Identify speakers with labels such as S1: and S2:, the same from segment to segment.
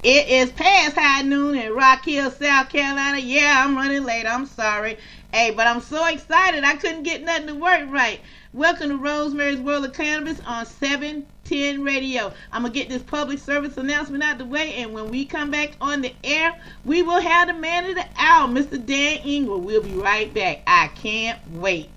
S1: It is past high noon in Rock Hill, South Carolina. Yeah, I'm running late. I'm sorry. Hey, but I'm so excited. I couldn't get nothing to work right. Welcome to Rosemary's World of Cannabis on 710 Radio. I'm going to get this public service announcement out the way, and when we come back on the air, we will have the man of the hour, Mr. Dan Ingram. We'll be right back. I can't wait.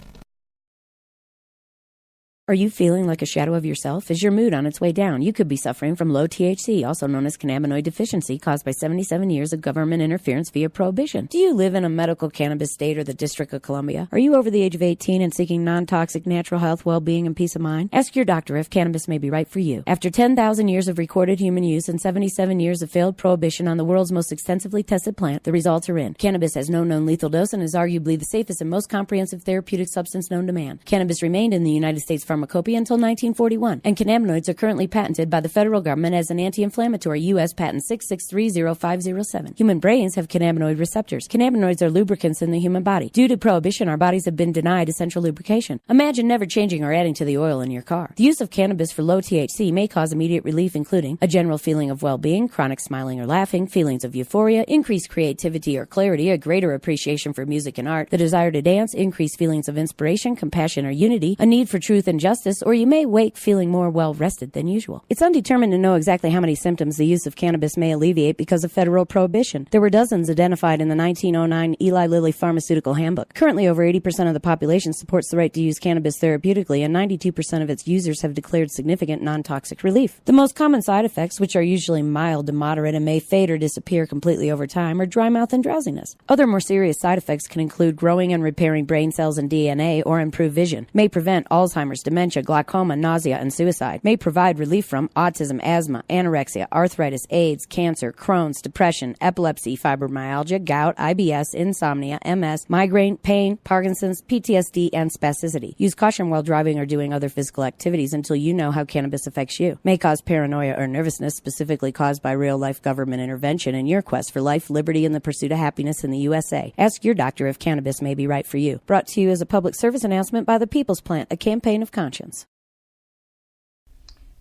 S2: Are you feeling like a shadow of yourself? Is your mood on its way down? You could be suffering from low THC, also known as cannabinoid deficiency, caused by 77 years of government interference via prohibition. Do you live in a medical cannabis state or the District of Columbia? Are you over the age of 18 and seeking non-toxic natural health, well-being, and peace of mind? Ask your doctor if cannabis may be right for you. After 10,000 years of recorded human use and 77 years of failed prohibition on the world's most extensively tested plant, the results are in. Cannabis has no known lethal dose and is arguably the safest and most comprehensive therapeutic substance known to man. Cannabis remained in the United States pharmacopoeia until 1941, and cannabinoids are currently patented by the federal government as an anti-inflammatory. U.S. Patent 6630507. Human brains have cannabinoid receptors. Cannabinoids are lubricants in the human body. Due to prohibition, our bodies have been denied essential lubrication. Imagine never changing or adding to the oil in your car. The use of cannabis for low THC may cause immediate relief, including a general feeling of well-being, chronic smiling or laughing, feelings of euphoria, increased creativity or clarity, a greater appreciation for music and art, the desire to dance, increased feelings of inspiration, compassion or unity, a need for truth and justice, or you may wake feeling more well-rested than usual. It's undetermined to know exactly how many symptoms the use of cannabis may alleviate because of federal prohibition. There were dozens identified in the 1909 Eli Lilly Pharmaceutical Handbook. Currently, over 80% of the population supports the right to use cannabis therapeutically, and 92% of its users have declared significant non-toxic relief. The most common side effects, which are usually mild to moderate and may fade or disappear completely over time, are dry mouth and drowsiness. Other more serious side effects can include growing and repairing brain cells and DNA or improve vision, may prevent Alzheimer's, dementia, glaucoma, nausea, and suicide, may provide relief from autism, asthma, anorexia, arthritis, AIDS, cancer, Crohn's, depression, epilepsy, fibromyalgia, gout, IBS, insomnia, MS, migraine, pain, Parkinson's, PTSD, and spasticity. Use caution while driving or doing other physical activities until you know how cannabis affects you. May cause paranoia or nervousness, specifically caused by real-life government intervention in your quest for life, liberty, and the pursuit of happiness in the USA. Ask your doctor if cannabis may be right for you. Brought to you as a public service announcement by the People's Plant, a campaign of conscience.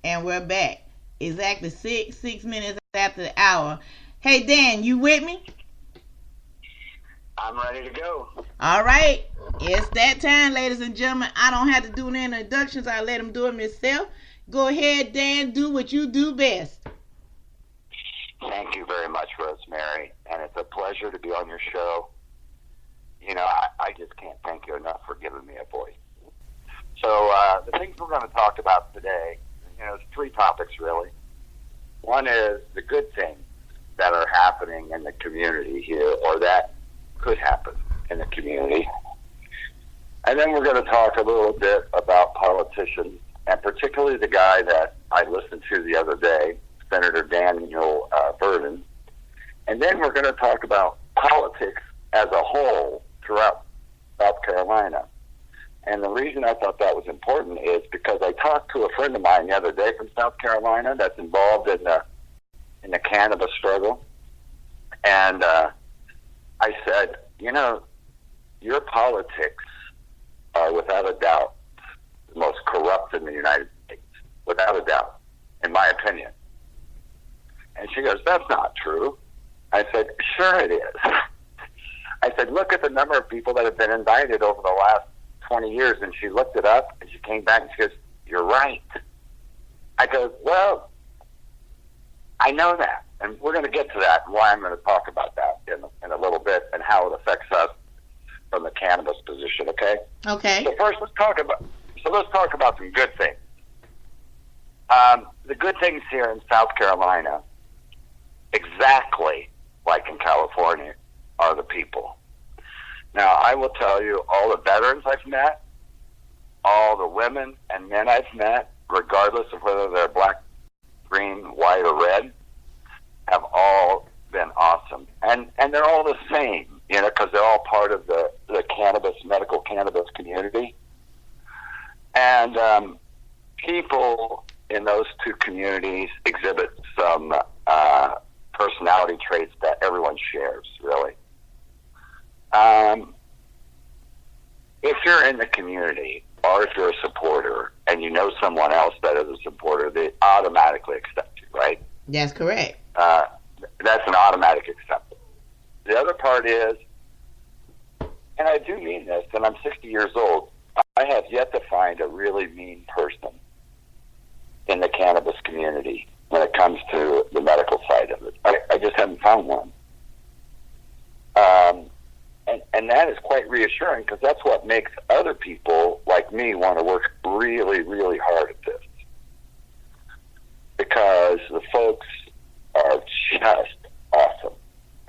S1: And we're back. Exactly six minutes after the hour. Hey, Dan, you with me?
S3: I'm ready to go.
S1: All right. It's that time, ladies and gentlemen. I don't have to do any introductions. I let them do it myself. Go ahead, Dan. Do what you do best.
S3: Thank you very much, Rosemary. And it's a pleasure to be on your show. You know, I just can't thank you enough for giving me a voice. So the things we're going to talk about today, it's three topics really. One is the good things that are happening in the community here, or that could happen in the community. And then we're going to talk a little bit about politicians, and particularly the guy that I listened to the other day, Senator Daniel Burden. And then we're going to talk about politics as a whole throughout South Carolina. And the reason I thought that was important is because I talked to a friend of mine the other day from South Carolina that's involved in the cannabis struggle. And I said, your politics are without a doubt the most corrupt in the United States, without a doubt, in my opinion. And she goes, that's not true. I said, sure it is. I said, look at the number of people that have been indicted over the last 20 years, and she looked it up, and she came back and she goes, you're right. I go, well, I know that, and we're going to get to that, and why I'm going to talk about that in a little bit, and how it affects us from the cannabis position, okay?
S1: Okay.
S3: So first, let's talk about some good things. The good things here in South Carolina, exactly like in California, are the people. Now, I will tell you, all the veterans I've met, all the women and men I've met, regardless of whether they're black, green, white, or red, have all been awesome. And they're all the same, because they're all part of the medical cannabis community. And people in those two communities exhibit some personality traits that everyone shares, really. If you're in the community, or if you're a supporter, and you know someone else that is a supporter, they automatically accept you, right?
S1: That's correct.
S3: That's an automatic acceptance. The other part is, and I do mean this, and I'm 60 years old, I have yet to find a really mean person in the cannabis community when it comes to the medical side of it. I just haven't found one. And that is quite reassuring, because that's what makes other people like me want to work really, really hard at this. Because the folks are just awesome.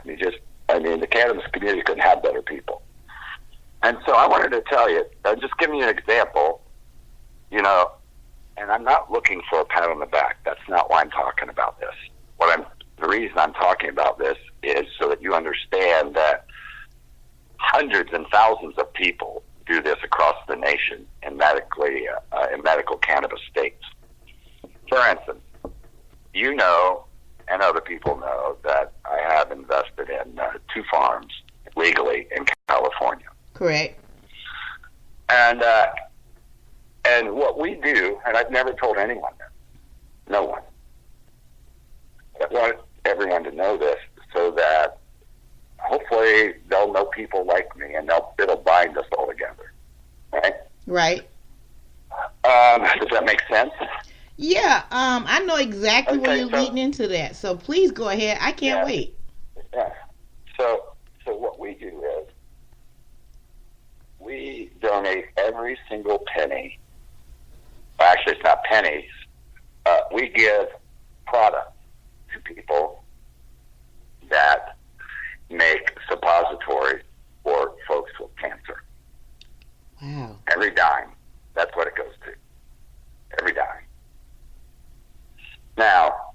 S3: The cannabis community couldn't have better people. And so I wanted to tell you, just give you an example, and I'm not looking for a pat on the back. That's not why I'm talking about this. The reason I'm talking about this is so that you understand that hundreds and thousands of people do this across the nation in medical cannabis states. For instance, and other people know that I have invested in 2 farms legally in California.
S1: Correct.
S3: And what we do, and I've never told anyone that, no one. I want everyone to know this so that hopefully they'll know people like me, and it'll bind us all together. Right?
S1: Right.
S3: Does that make sense?
S1: Yeah, I know exactly where you're leading into that. So please go ahead. I can't wait.
S3: Yeah. So what we do is we donate every single penny. Well, actually, it's not pennies. We give product to people that make suppositories for folks with cancer.
S1: Wow.
S3: Every dime. That's what it goes to. Every dime. Now,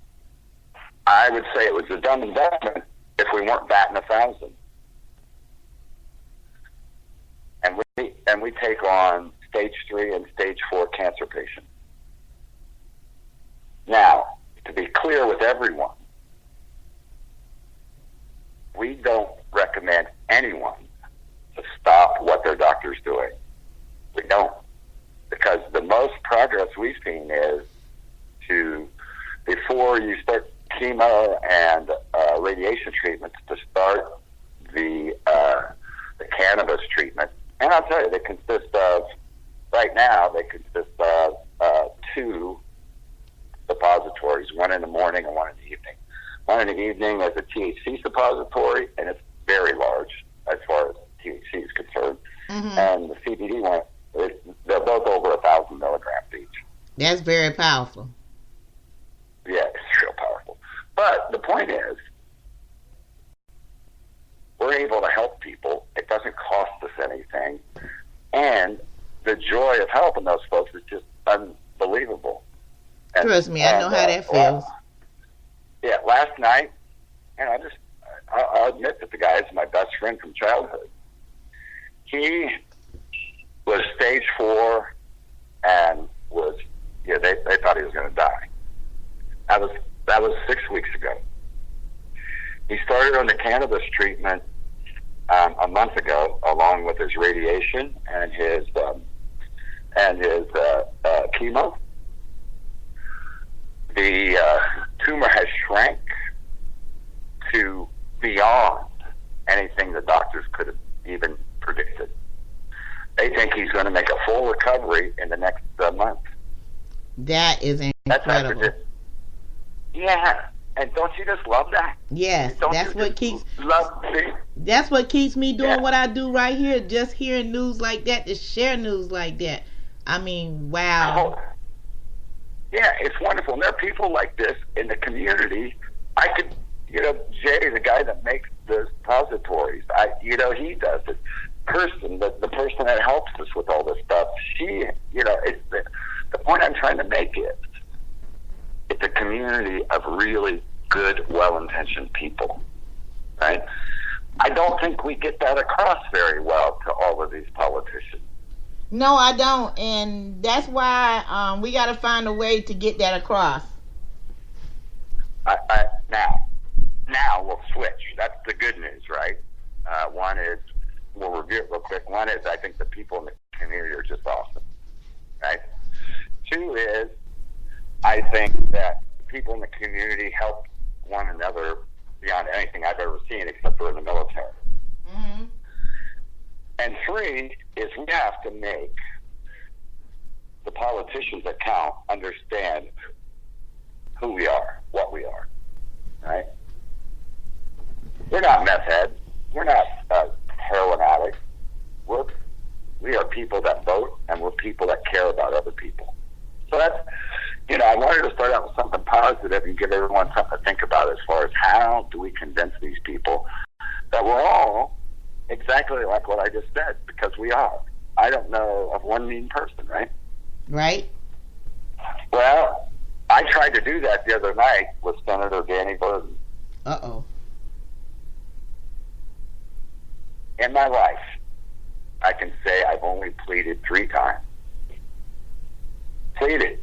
S3: I would say it was a dumb investment if we weren't batting 1,000. And we take on stage 3 and stage 4 cancer patients. Now, to be clear with everyone, we don't recommend anyone to stop what their doctor's doing. We don't. Because the most progress we've seen is before you start chemo and radiation treatments, to start the cannabis treatment. And I'll tell you, right now, they consist of 2 suppositories, one in the morning and one in the evening. One in the evening is a THC suppository, and it's very large as far as THC is concerned. Mm-hmm. And the CBD one, they're both over 1,000 milligrams each.
S1: That's very powerful.
S3: Yeah, it's real powerful. But the point is, we're able to help people. It doesn't cost us anything. And the joy of helping those folks is just unbelievable.
S1: Trust me, I know how that feels.
S3: Last night, and I'll admit that the guy is my best friend from childhood. He was stage 4 and they thought he was going to die. That was 6 weeks ago. He started on the cannabis treatment a month ago, along with his radiation and his chemo. The tumor has shrank to beyond anything the doctors could have even predicted. They think he's going to make a full recovery in the next month.
S1: That is incredible.
S3: Yeah, and don't you just love that?
S1: Yes, that's what keeps me doing what I do right here. Just hearing news like that, to share news like that. I mean, wow.
S3: Oh, yeah, it's wonderful. And there are people like this in the community. I could, Jay, the guy that makes the suppositories, he does it. The person that helps us with all this stuff, it's the point I'm trying to make is, it's a community of really good, well-intentioned people, right? I don't think we get that across very well to all of these politicians.
S1: No, I don't, and that's why we got to find a way to get that across. Now we'll switch. That's the good news, right? One is, we'll review it real quick. One is, I think the people in the community are just awesome, right? 2 is, I think that people in the community help one another beyond
S3: seen except for in the military.
S1: Mm-hmm.
S3: And 3 is we have to make the politicians that count understand who we are, what we are, right? We're not meth heads. We're not heroin addicts. We are people that vote, and we're people that care about other people. So that's, I wanted to start out with something positive and give everyone something to think about as far as how do we convince these people that we're all exactly like what I just said, because we are. I don't know of one mean person, right?
S1: Right.
S3: Well, I tried to do that the other night with Senator Danny Burton.
S1: Uh-oh.
S3: In my life, I can say I've only pleaded 3 times. Pleaded.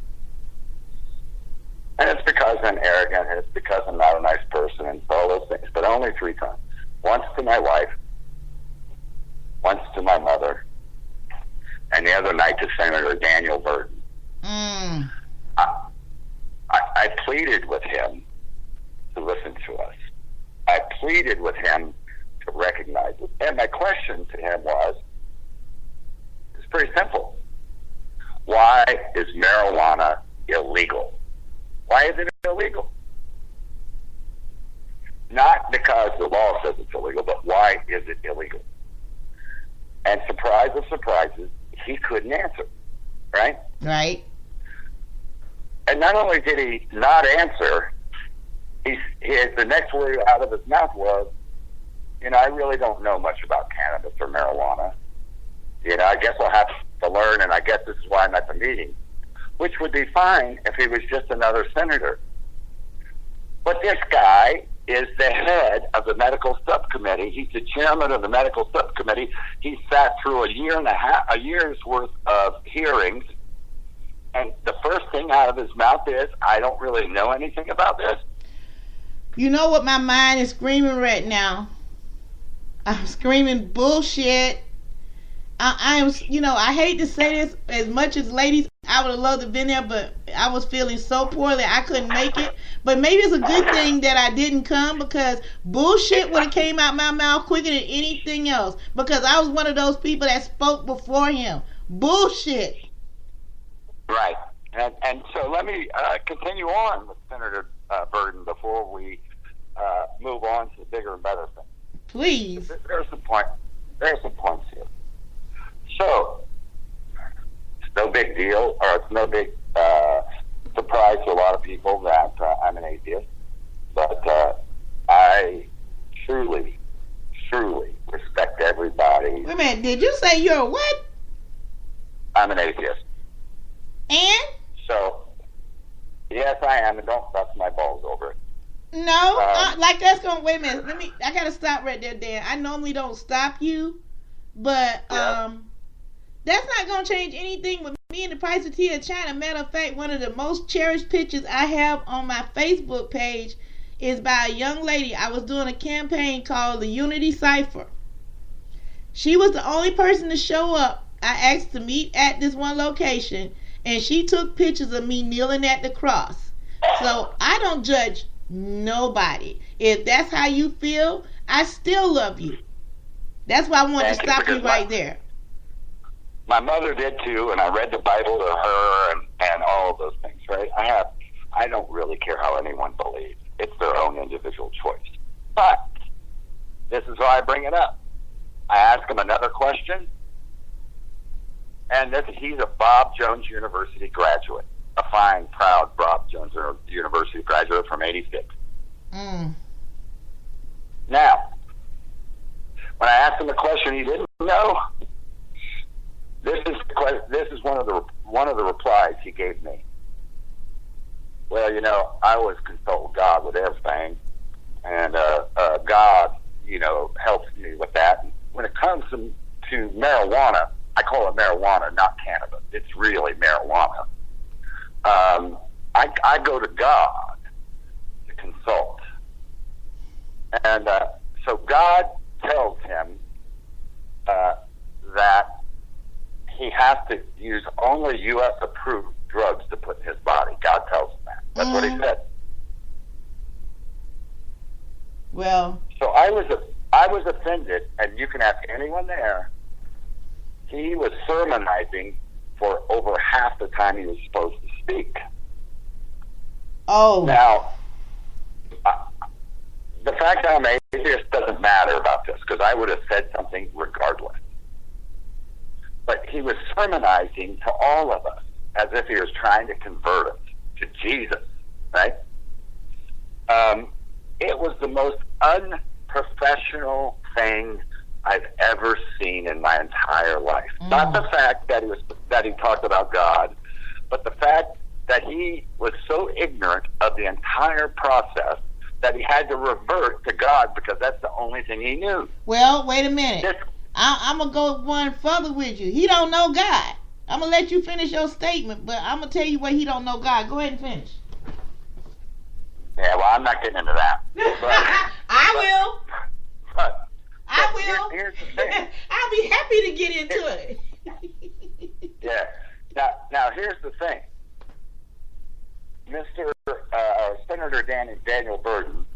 S3: And it's because I'm arrogant, and it's because I'm not a nice person, and all those things, but only 3 times. Once to my wife, once to my mother, and the other night to Senator Daniel Burton. I pleaded with him to listen to us. I pleaded with him to recognize it. And my question to him was, it's pretty simple. Why is marijuana illegal? Why is it illegal? Not because the law says it's illegal, but why is it illegal? And surprise of surprises, he couldn't answer, right?
S1: Right.
S3: And not only did he not answer, the next word out of his mouth was, I really don't know much about cannabis or marijuana. I guess I'll have to learn, and I guess this is why I'm at the meeting, which would be fine if he was just another senator. But this guy is the head of the medical subcommittee. He's the chairman of the medical subcommittee. He sat through a year's worth of hearings, and the first thing out of his mouth is, I don't really know anything about this.
S1: You know what my mind is screaming right now? I'm screaming bullshit. I am, I hate to say this, as much as ladies, I would have loved to have been there, but I was feeling so poorly I couldn't make it. But maybe it's a good thing that I didn't come, because bullshit would have came out my mouth quicker than anything else, because I was one of those people that spoke before him. Bullshit.
S3: Right. And so let me continue on with Senator Burton before we move on to the bigger and better thing.
S1: Please.
S3: There's some points here. So, it's no big deal, or it's no big surprise to a lot of people that I'm an atheist, but I truly respect everybody.
S1: Wait a minute, did you say you're a what?
S3: I'm an atheist.
S1: And?
S3: So, yes, I am, and don't bust my balls over it.
S1: No, that's gonna, wait a minute, I gotta stop right there, Dan. I normally don't stop you, but that's not gonna change anything with me and the price of tea in China. Matter of fact, one of the most cherished pictures I have on my Facebook page is by a young lady. I was doing a campaign called the Unity Cipher. She was the only person to show up. I asked to meet at this one location, and she took pictures of me kneeling at the cross. So I don't judge nobody. If that's how you feel, I still love you. That's why I wanted to stop you right there.
S3: My mother did too, and I read the Bible to her and all of those things, right? I don't really care how anyone believes. It's their own individual choice. But this is why I bring it up. I ask him another question, and he's a Bob Jones University graduate, a fine, proud Bob Jones University graduate from '86. Now, when I asked him a question he didn't know, this is one of the replies he gave me. Well, I always consult God with everything, and God, helps me with that. And when it comes to marijuana, I call it marijuana, not cannabis. It's really marijuana. I go to God to consult, and so God tells him that he has to use only U.S. approved drugs to put in his body. God tells him that. That's what he said.
S1: Well.
S3: So I was offended, and you can ask anyone there. He was sermonizing for over half the time he was supposed to speak.
S1: Oh.
S3: Now, the fact that I'm atheist doesn't matter about this, because I would have said something regardless. But he was sermonizing to all of us as if he was trying to convert us to Jesus, right? It was the most unprofessional thing I've ever seen in my entire life. Not the fact that he talked about God, but the fact that he was so ignorant of the entire process that he had to revert to God because that's the only thing he knew.
S1: Well, wait a minute. I'm going to go one further with you. He don't know God. I'm going to let you finish your statement, but I'm going to tell you why he don't know God. Go ahead and finish.
S3: Yeah, well, I'm not getting into that. But,
S1: I will.
S3: But
S1: I will.
S3: Here's the thing.
S1: I'll be happy to get into it.
S3: Yeah. Now, here's the thing. Senator Daniel Burton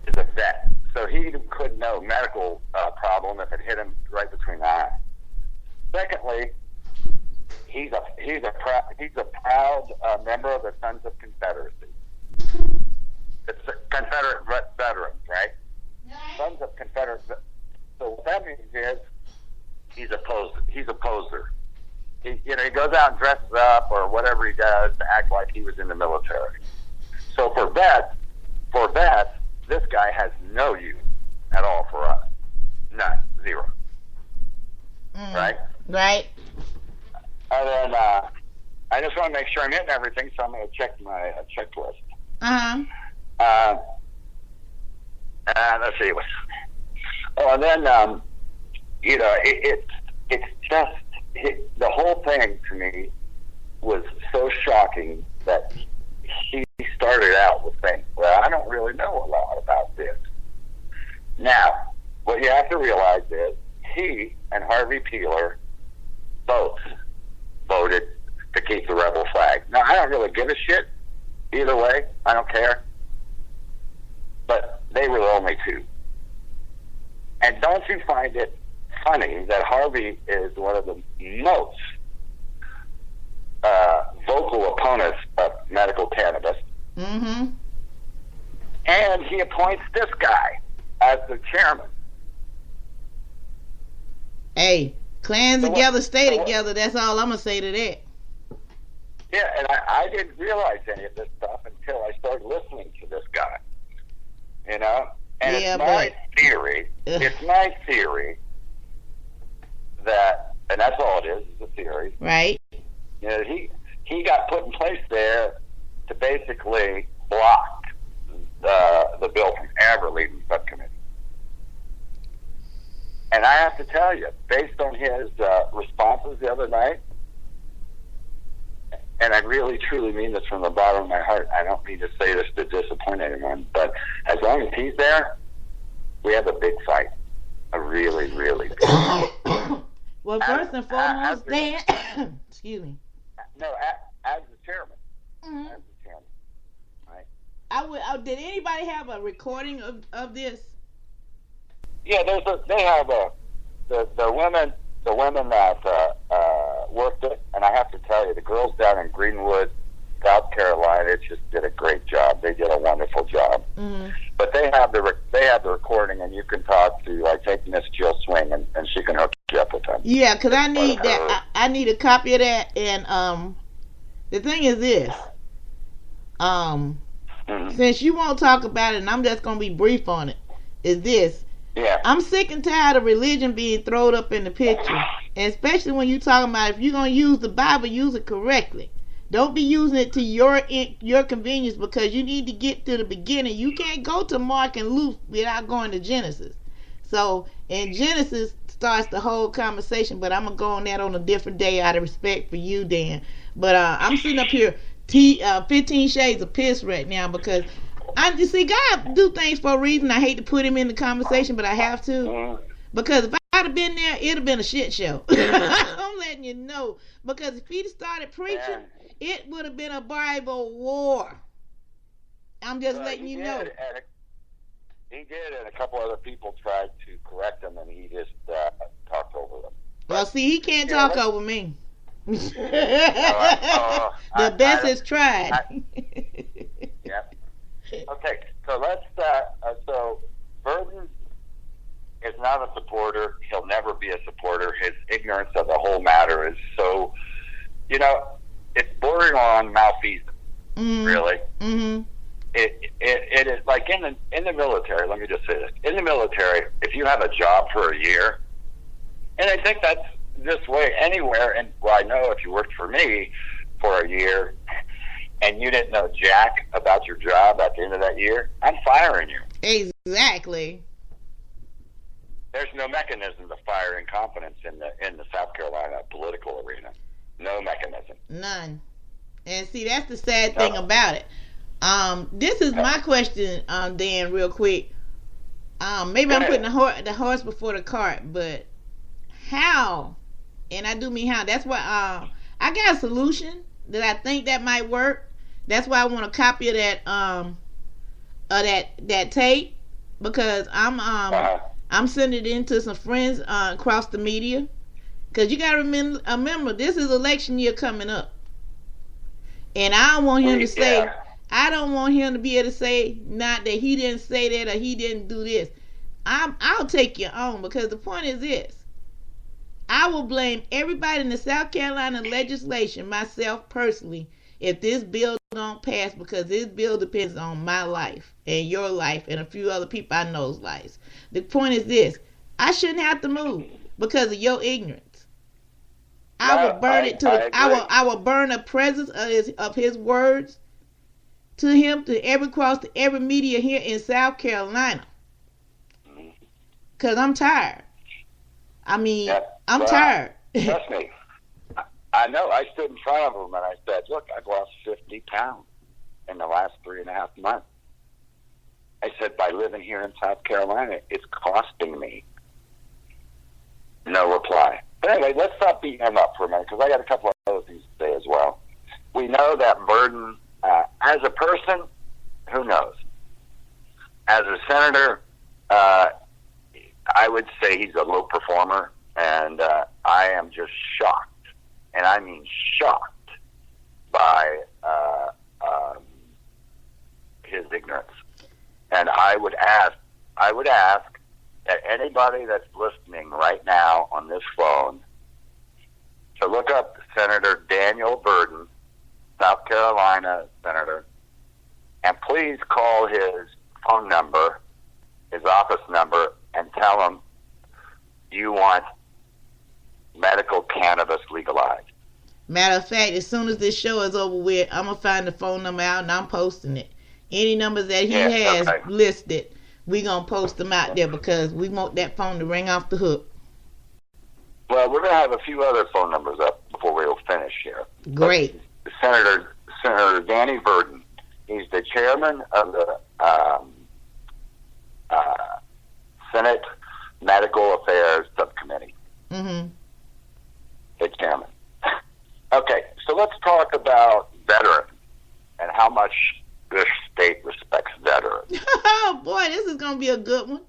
S3: is a vet, so he could know medical problem if it hit him right between the eyes. Secondly, he's a proud member of the Sons of Confederacy. It's Confederate veterans, right? Sons of Confederate. So what that means is he's a poser. He goes out and dresses up or whatever he does to act like he was in the military. So for vets, this guy has no use at all for us. None. Zero. Right?
S1: Right.
S3: And then I just want to make sure I'm hitting everything, so I'm going to check my checklist. Let's see. And then, it's just, the whole thing to me was so shocking that he started out with saying, well, I don't really know a lot about this. Now, what you have to realize is he and Harvey Peeler both voted to keep the rebel flag. Now, I don't really give a shit either way. I don't care. But they were the only two. And don't you find it funny that Harvey is one of the most vocal opponents of medical cannabis?
S1: Mm-hmm.
S3: And he appoints this guy as the chairman.
S1: Hey, clans together, stay together. That's all I'm going to say to that.
S3: Yeah, and I didn't realize any of this stuff until I started listening to this guy. And it's my theory. It's my theory that, and that's all it is a theory.
S1: Right.
S3: He got put in place there to basically block the bill from ever leaving the subcommittee. And I have to tell you, based on his responses the other night, and I really truly mean this from the bottom of my heart, I don't mean to say this to disappoint anyone, but as long as he's there, we have a big fight. A really, really big fight.
S1: Well, first and foremost, Dan, excuse me.
S3: No, as the chairman.
S1: Mm-hmm.
S3: As the chairman. Right?
S1: Did anybody have a recording of this?
S3: Yeah, they have the women that worked it, and I have to tell you, the girls down in Greenwood, South Carolina, just did a great job. They did a wonderful job.
S1: Mm-hmm.
S3: But they have the recording, and you can talk to, like, take Miss Jill Swing, and she can hook you up with them.
S1: Yeah, because I need that. I need a copy of that. And the thing is this. Since you won't talk about it, and I'm just gonna be brief on it, is this.
S3: Yeah.
S1: I'm sick and tired of religion being thrown up in the picture, and especially when you're talking about if you're gonna use the Bible, use it correctly. Don't be using it to your convenience, because you need to get to the beginning. You can't go to Mark and Luke without going to Genesis. So in Genesis starts the whole conversation, but I'm gonna go on that on a different day out of respect for you, Dan. But I'm sitting up here 15 shades of piss right now, because you see, God do things for a reason. I hate to put him in the conversation, but I have to. Because if I'd have been there, it'd have been a shit show. I'm letting you know. Because if he'd started preaching, it would have been a Bible war. I'm just letting you know.
S3: He did, and a couple other people tried to correct him, and he just talked over them.
S1: Well, see, he can't talk over me. The
S3: I
S1: best is tried.
S3: Yep. Okay, so let's. So Burton is not a supporter. He'll never be a supporter. His ignorance of the whole matter is so. It's bordering on malfeasance. Really.
S1: Mm-hmm.
S3: It is like in the military. Let me just say this: in the military, if you have a job for a year, and I think that's this way anywhere. And I know if you worked for me for a year, and you didn't know jack about your job at the end of that year, I'm firing you.
S1: Exactly.
S3: There's no mechanism to fire incompetence in the South Carolina political arena. No mechanism.
S1: None. And see, that's the sad thing about it. This is my question, Dan, real quick. Maybe I'm putting the horse before the cart, but how? And I do mean how. That's why I got a solution that I think that might work. That's why I want a copy of that tape, because I'm sending it in to some friends across the media, because you got to remember this is election year coming up, and I don't want him to say. I don't want him to be able to say not that he didn't say that or he didn't do this. I'll take your own, because the point is this. I will blame everybody in the South Carolina legislation, myself personally, if this bill don't pass, because this bill depends on my life and your life and a few other people I know's lives. The point is this. I shouldn't have to move because of your ignorance. I will burn it to I will burn a presence of his words to him, to every media here in South Carolina, because I'm tired. I mean, I'm tired.
S3: Trust me. I know. I stood in front of him and I said, look, I've lost 50 pounds in the last 3.5 months. I said, by living here in South Carolina, it's costing me. No reply. But anyway, let's stop beating him up for a minute, because I got a couple of other things to say as well. We know that Burton, as a person, who knows? As a senator, I would say he's a low performer, and I am just shocked, and I mean shocked, by his ignorance. And I would ask that anybody that's listening right now on this phone to look up Senator Daniel Burton, South Carolina senator, and please call his phone number, his office number, and tell him you want medical cannabis legalized.
S1: Matter of fact, as soon as this show is over with, I'm going to find the phone number out and I'm posting it. Any numbers that he has listed, we're going to post them out there, because we want that phone to ring off the hook.
S3: Well, we're going to have a few other phone numbers up before we'll finish here.
S1: Great.
S3: But Senator Danny Burton, he's the chairman of the Senate Medical Affairs Subcommittee.
S1: Mm-hmm.
S3: The chairman. Okay, so let's talk about veterans and how much this state respects veterans.
S1: Oh, boy, this is going to be a good one.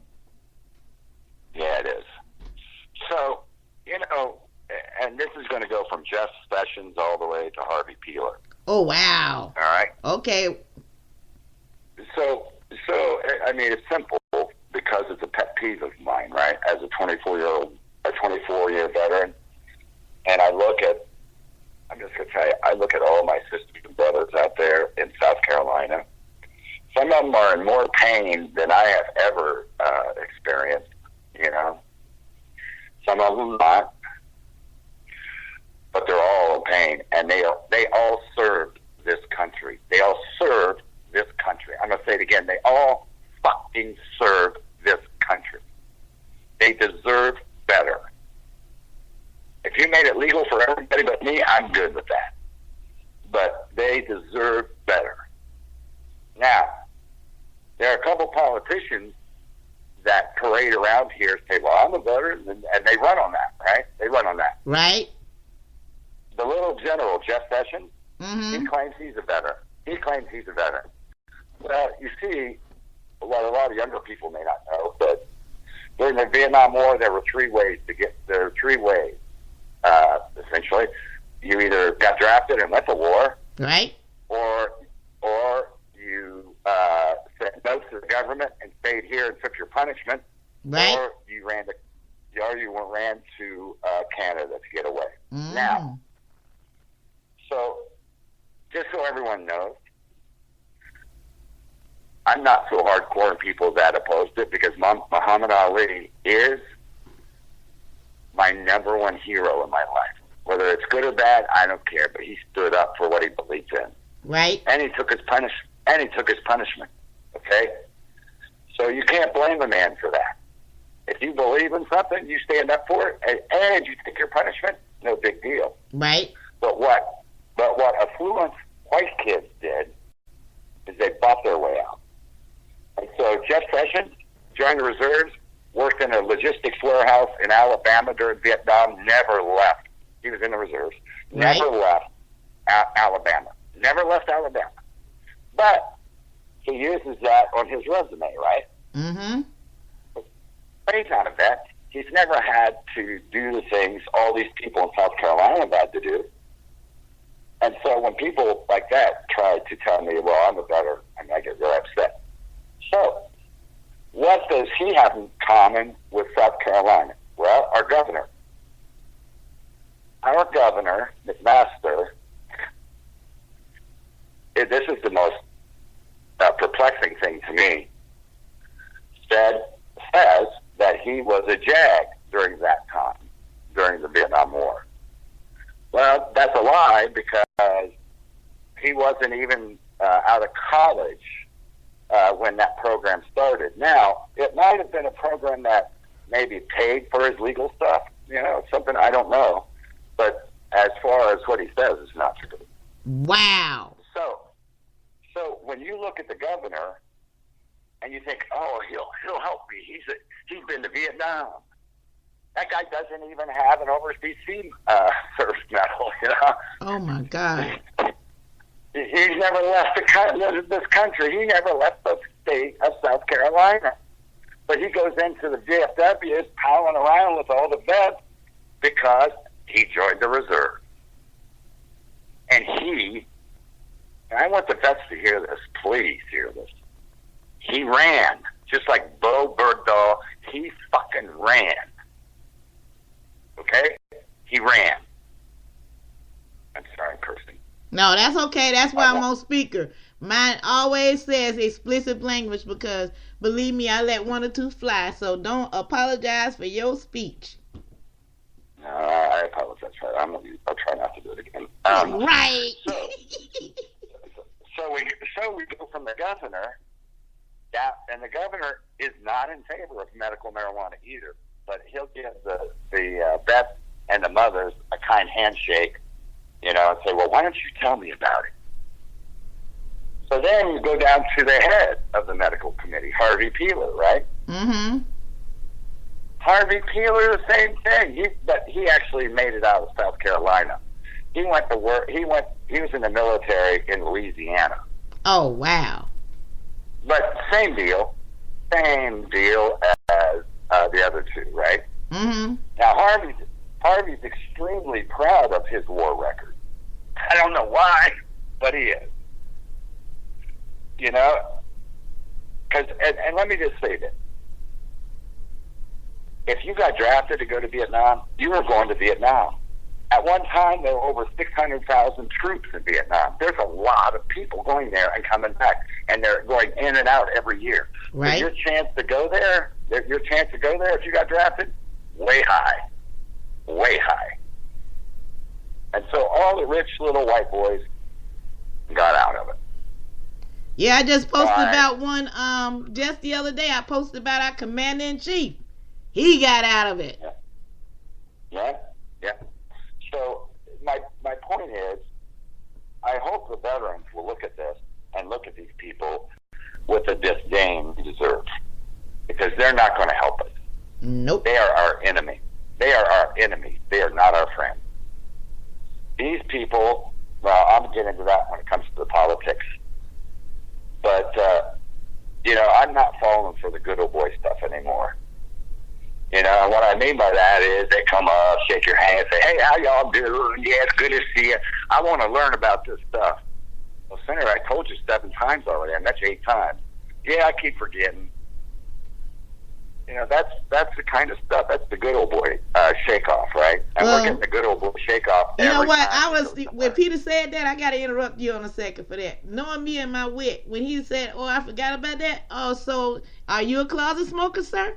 S3: Yeah, it is. So, and this is going to go from Jeff Sessions all the way to Harvey Peeler.
S1: Oh, wow.
S3: All right?
S1: Okay.
S3: So I mean, it's simple, because it's a pet peeve of mine, right? As a 24-year veteran, and I'm just going to tell you, I look at all my sisters and brothers out there in South Carolina. Some of them are in more pain than I have ever experienced, Some of them not. But they're all in pain, and they all served this country. They all served this country. I'm going to say it again. They all fucking served this country. They deserve better. If you made it legal for everybody but me, I'm good with that. But they deserve better. Now, there are a couple politicians that parade around here and say, well, I'm a veteran, and they run on that, right? They run on that.
S1: Right.
S3: The little general, Jeff Sessions,
S1: mm-hmm.
S3: He claims he's a veteran. Well, you see, what a lot of younger people may not know, but during the Vietnam War, there were three ways, essentially. You either got drafted and went to war,
S1: right,
S3: or you said no to the government and stayed here and took your punishment,
S1: right,
S3: or you ran to Canada to get away.
S1: Mm.
S3: Now, so just so everyone knows, I'm not so hardcore in people that opposed it, because Muhammad Ali is my number one hero in my life. Whether it's good or bad, I don't care. But he stood up for what he believed in,
S1: right,
S3: and he took his punishment. Okay, so you can't blame a man for that. If you believe in something, you stand up for it, and you take your punishment. No big deal.
S1: right,
S3: But what affluent white kids did is they bought their way out. And so Jeff Sessions joined the reserves, worked in a logistics warehouse in Alabama during Vietnam, never left. He was in the reserves,
S1: Right.
S3: never left Alabama. Never left Alabama. But he uses that on his resume, right?
S1: mm-hmm,
S3: But he's not a vet. He's never had to do the things all these people in South Carolina have had to do. And so when people like that try to tell me, well, I'm a veteran, I get really upset. So what does he have in common with South Carolina? Well, our governor. Our governor, McMaster, this is the most perplexing thing to me, says that he was a JAG during that time, during the Vietnam War. Well, that's a lie, because he wasn't even out of college when that program started. Now, it might have been a program that maybe paid for his legal stuff, something I don't know. But as far as what he says, it's not true.
S1: wow,
S3: So when you look at the governor and you think, oh, he'll help me. He's been to Vietnam. That guy doesn't even have an overseas service medal.
S1: oh my God,
S3: He's never left this country. He never left the state of South Carolina. But he goes into the VFWs, palling around with all the vets because he joined the reserve. And I want the vets to hear this. Please hear this. He ran, just like Bo Bergdahl. He fucking ran. Okay? He ran. I'm sorry, I'm cursing.
S1: no, that's okay. That's why I'm on speaker. Mine always says explicit language because, believe me, I let one or two fly. So don't apologize for your speech.
S3: No, I apologize for that. I'll try not to do it again.
S1: Right.
S3: So we go from the governor, and the governor is not in favor of medical marijuana either, but he'll give the vets and the mothers a kind handshake, and say, well, why don't you tell me about it? So then you go down to the head of the medical committee, Harvey Peeler, right?
S1: Mm-hmm.
S3: Harvey Peeler, the same thing. But he actually made it out of South Carolina. He went to work. He was in the military in Louisiana.
S1: Oh, wow.
S3: But same deal as the other two, right?
S1: Mm-hmm.
S3: Now Harvey's extremely proud of his war record. I don't know why, but he is. Because and let me just say this. If you got drafted to go to Vietnam, you were going to Vietnam. At one time, there were over 600,000 troops in Vietnam. There's a lot of people going there and coming back, and they're going in and out every year.
S1: Right.
S3: So your chance to go there, if you got drafted, way high. Way high. And so all the rich little white boys got out of it.
S1: Yeah, I just posted
S3: Right.
S1: about one just the other day. I posted about our commander-in-chief. He got out of it.
S3: Yeah. So my point is, I hope the veterans will look at this and look at these people with the disdain they deserve, because they're not going to help us.
S1: Nope.
S3: They are our enemy. They are our enemies. They are not our friends. These people, well, I'll get into that when it comes to the politics. But I'm not falling for the good old boy stuff anymore. And what I mean by that is they come up, shake your hand, say, hey, how y'all doing? Yeah, it's good to see you. I want to learn about this stuff. Well, Senator, I told you 7 times already. I met you 8 times. Yeah, I keep forgetting. That's the kind of stuff. That's the good old boy shake-off, right? And we're getting the good old boy shake-off every time.
S1: When Peter said that, I got to interrupt you on a second for that. Knowing me and my wit, when he said, oh, I forgot about that. Oh, so are you a closet smoker, sir?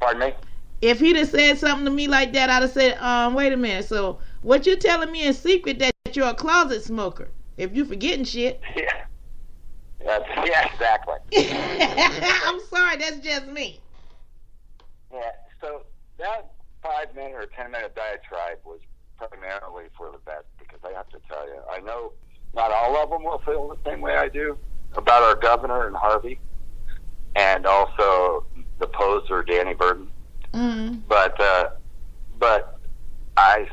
S3: Pardon me?
S1: If he'd have said something to me like that, I'd have said, wait a minute. So what you're telling me in secret that you're a closet smoker if you're forgetting shit?
S3: Yeah. Yeah, exactly.
S1: I'm sorry, that's just me.
S3: Yeah, so that 5-minute or 10-minute diatribe was primarily for the best, because I have to tell you, I know not all of them will feel the same way I do about our governor and Harvey, and also the poser Danny Burton.
S1: Mm-hmm.
S3: But I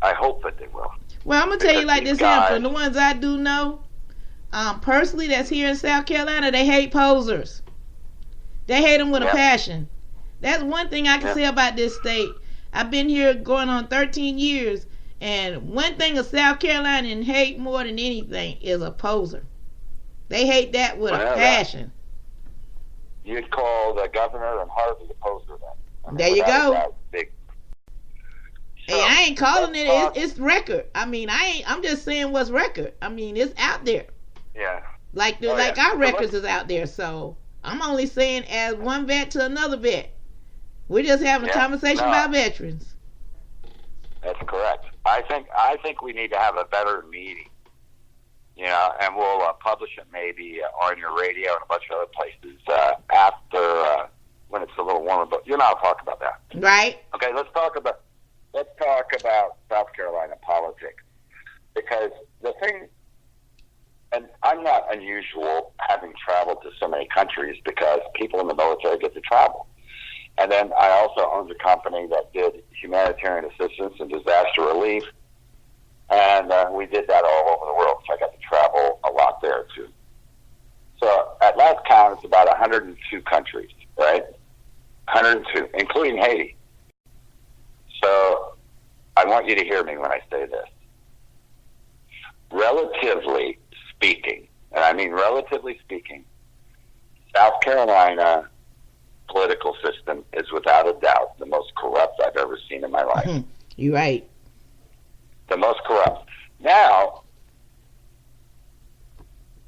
S3: hope that they will.
S1: Well, I'm gonna tell you like this here, from the ones I do know. Personally, that's here in South Carolina, they hate posers. They hate them with a passion. That's one thing I can say about this state. I've been here going on 13 years, and one thing a South Carolinian hate more than anything is a poser. They hate that with a passion.
S3: You'd call the governor and Harvey a poser then.
S1: There you go.
S3: Big.
S1: Hey, I ain't calling it. It's record. I mean, I'm just saying what's record. I mean, it's out there.
S3: Yeah.
S1: Like our records is out there. So I'm only saying as one vet to another vet. We're just having a conversation about veterans.
S3: That's correct. I think we need to have a better meeting. And we'll publish it maybe on your radio and a bunch of other places after when it's a little warmer. But I'll talk about that.
S1: Right.
S3: Okay. Let's talk about South Carolina politics, because the thing. And I'm not unusual having traveled to so many countries, because people in the military get to travel. And then I also owned a company that did humanitarian assistance and disaster relief. And we did that all over the world, so I got to travel a lot there too. So at last count, it's about 102 countries, right? 102, including Haiti. So I want you to hear me when I say this. Relatively speaking, and I mean relatively speaking, South Carolina political system is without a doubt the most corrupt I've ever seen in my life.
S1: You're right.
S3: The most corrupt. Now,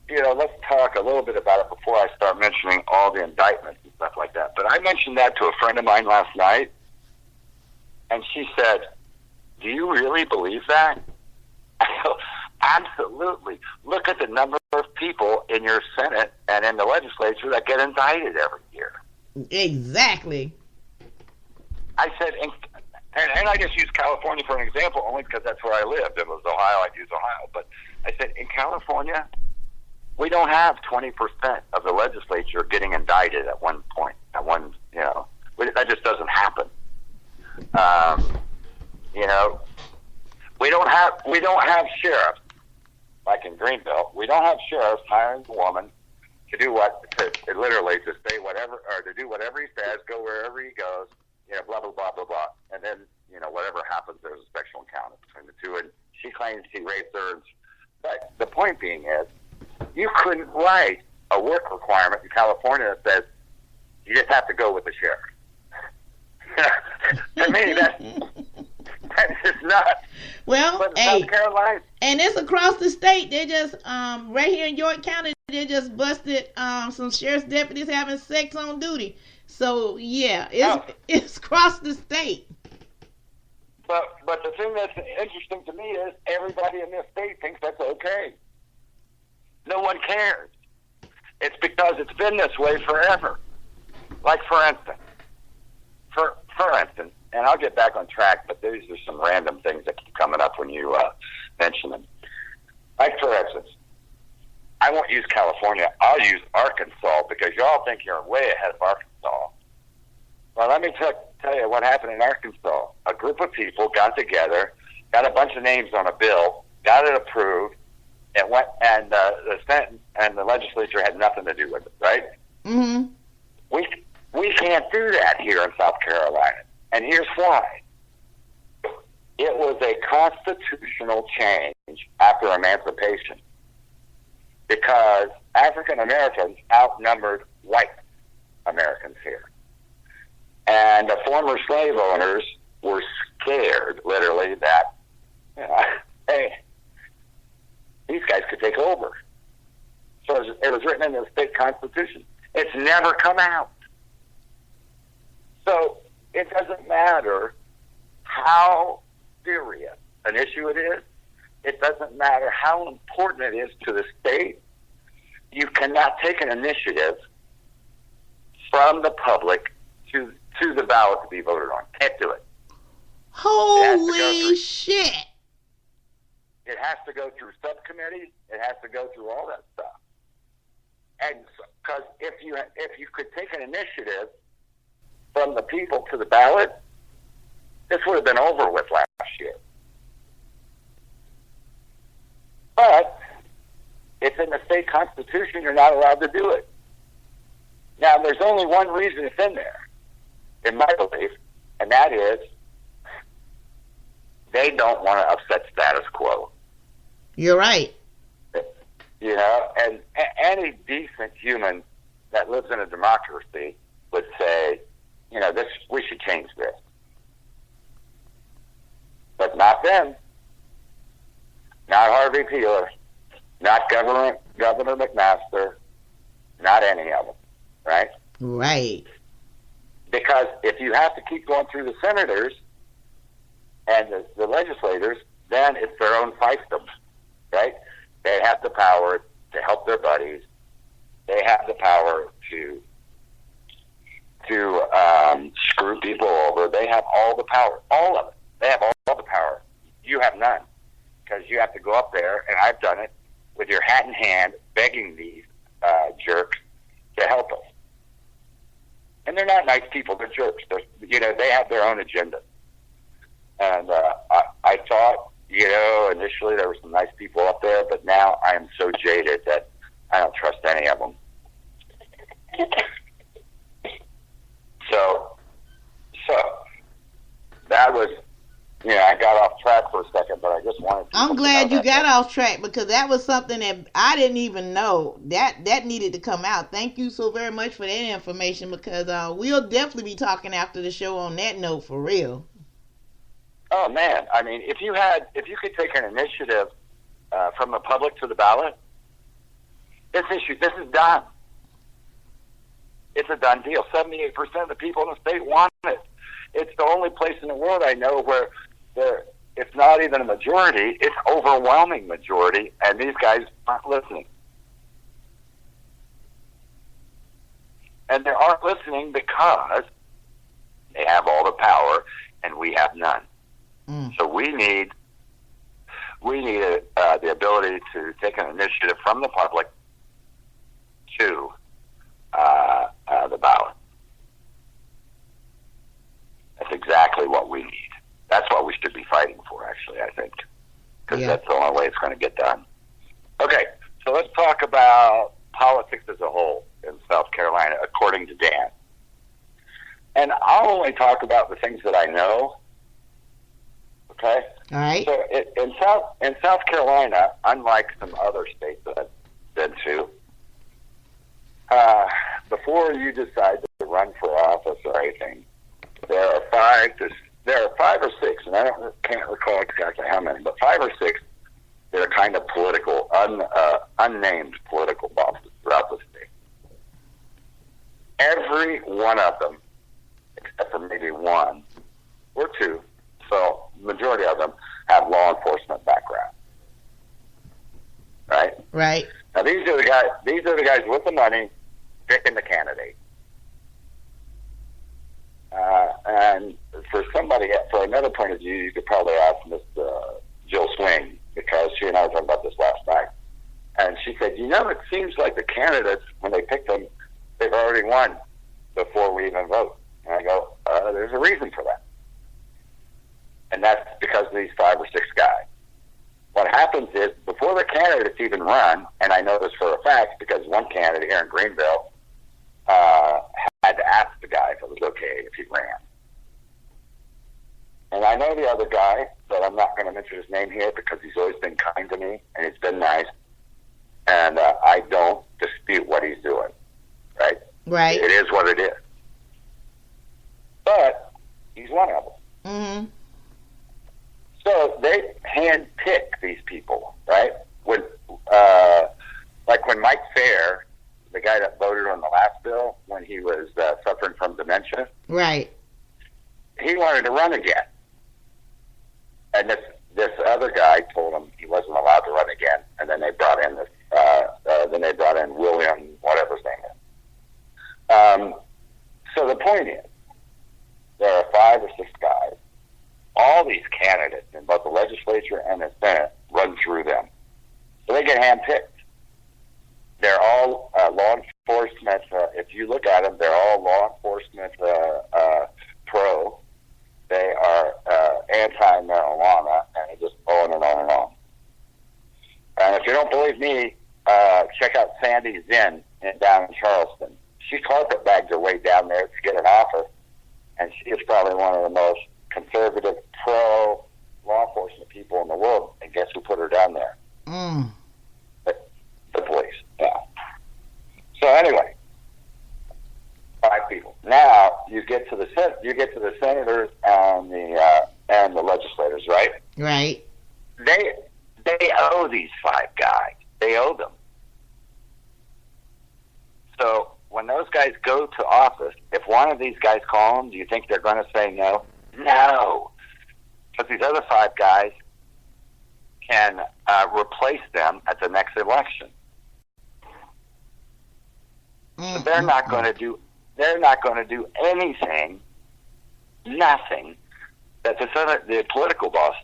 S3: let's talk a little bit about it before I start mentioning all the indictments and stuff like that. But I mentioned that to a friend of mine last night, and she said, do you really believe that? I go, absolutely. Look at the number of people in your Senate and in the legislature that get indicted every year.
S1: Exactly.
S3: I said, and I just use California for an example only because that's where I lived. If it was Ohio, I'd use Ohio. But I said, in California, we don't have 20% of the legislature getting indicted at one point. That just doesn't happen. We don't have sheriffs like in Greenville. We don't have sheriffs hiring a woman to do literally to say whatever, or to do whatever he says, go wherever he goes, blah blah blah blah blah, and then whatever happens, there's a special encounter between the two, and she claims he raped her. But the point being is, you couldn't write a work requirement in California that says you just have to go with the sheriff. To me, that's just nuts.
S1: Well,
S3: but in South Carolina,
S1: and it's across the state. They just right here in York County, they just busted some sheriff's deputies having sex on duty. So yeah, it's across the state.
S3: But the thing that's interesting to me is everybody in this state thinks that's okay. No one cares. It's because it's been this way forever. Like for instance, and I'll get back on track, but these are some random things that keep coming up when you mention them. Like for instance, I won't use California. I'll use Arkansas, because y'all think you're way ahead of Arkansas. Well, let me tell you what happened in Arkansas. A group of people got together, got a bunch of names on a bill, got it approved, It went, and the Senate and the legislature had nothing to do with it, right?
S1: Mm-hmm.
S3: We can't do that here in South Carolina, and here's why. It was a constitutional change after emancipation because African Americans outnumbered white Americans here. And the former slave owners were scared, literally, that, hey, these guys could take over. So it was written in the state constitution. It's never come out. So it doesn't matter how serious an issue it is. It doesn't matter how important it is to the state. You cannot take an initiative from the public to the ballot to be voted on. Can't do it.
S1: Holy shit.
S3: It has to go through subcommittees. It has to go through all that stuff. And because if you could take an initiative from the people to the ballot, this would have been over with last year. But it's in the state constitution. You're not allowed to do it. Now, there's only one reason it's in there, in my belief, and that is they don't want to upset status quo.
S1: You're right.
S3: You know, and any decent human that lives in a democracy would say, you know, we should change this. But not them. Not Harvey Peeler. Not Governor McMaster. Not any of them. Right?
S1: Right.
S3: Because if you have to keep going through the senators and the legislators, then it's their own fiefdoms. Right? They have the power to help their buddies. They have the power to screw people over. They have all the power, all of it. They have all the power. You have none, because you have to go up there, and I've done it, with your hat in hand, begging these jerks to help us. And they're not nice people. They're jerks. They have their own agenda. And I thought, initially there were some nice people up there, but now I am so jaded that I don't trust any of them. So that was, I got off track for a second, but I just wanted to...
S1: I'm glad you got off track, because that was something that I didn't even know. That needed to come out. Thank you so very much for that information, because we'll definitely be talking after the show on that note, for real.
S3: Oh, man. I mean, if you could take an initiative from the public to the ballot, this is done. It's a done deal. 78% of the people in the state want it. It's the only place in the world I know where it's not even a majority, it's overwhelming majority, and these guys aren't listening. And they aren't listening because they have all the power and we have none. So we need the ability to take an initiative from the public to the ballot. That's exactly what we need. That's what we should be fighting for, actually, I think, because that's the only way it's going to get done. Okay, so let's talk about politics as a whole in South Carolina, according to Dan. And I'll only talk about the things that I know. Okay?
S1: All right.
S3: So in South Carolina, unlike some other states that I've been to, before you decide to run for office or anything, there are five or six, and I can't recall exactly how many, but 5 or 6 that are kind of political, unnamed political bosses throughout the state. Every one of them, except for maybe 1 or 2, so majority of them have law enforcement background. Right?
S1: Right.
S3: Now these are the guys with the money picking the candidate. And for another point of view, you could probably ask Miss Jill Swing, because she and I were talking about this last night. And she said, it seems like the candidates, when they pick them, they've already won before we even vote. And I go, there's a reason for that. And that's because of these 5 or 6 guys. what happens is, before the candidates even run, and I know this for a fact because one candidate here in Greenville had to ask the guy if it was okay if he ran. And I know the other guy, but I'm not going to mention his name here because he's always been kind to me and he's been nice. And I don't dispute what he's doing, right?
S1: Right.
S3: It is what it is. But he's one of them.
S1: Mm-hmm.
S3: So they hand-pick these people, right? When, like when Mike Fair, the guy that voted on the last bill, when he was suffering from dementia,
S1: right,
S3: he wanted to run again. And this other guy told him he wasn't allowed to run again. And then they brought in this. Then they brought in William, whatever his name is. So the point is, there are 5 or 6 guys. All these candidates in both the legislature and the Senate run through them. So they get handpicked. They're all law enforcement. If you look at them, they're all law enforcement pro. They are anti-marijuana, and it just on and on and on. And if you don't believe me, check out Sandy Zinn down in Charleston. She carpetbagged her way down there to get an office, and she is probably one of the most conservative, pro-law enforcement people in the world. And guess who put her down there? The police. Yeah. So anyway, 5 people. Now you get to the senators and the legislators, right?
S1: Right.
S3: They owe these 5 guys. They owe them. So when those guys go to office, if one of these guys call them, do you think they're going to say no? No. But these other 5 guys can replace them at the next election. So they're not going to do anything, nothing that the political boss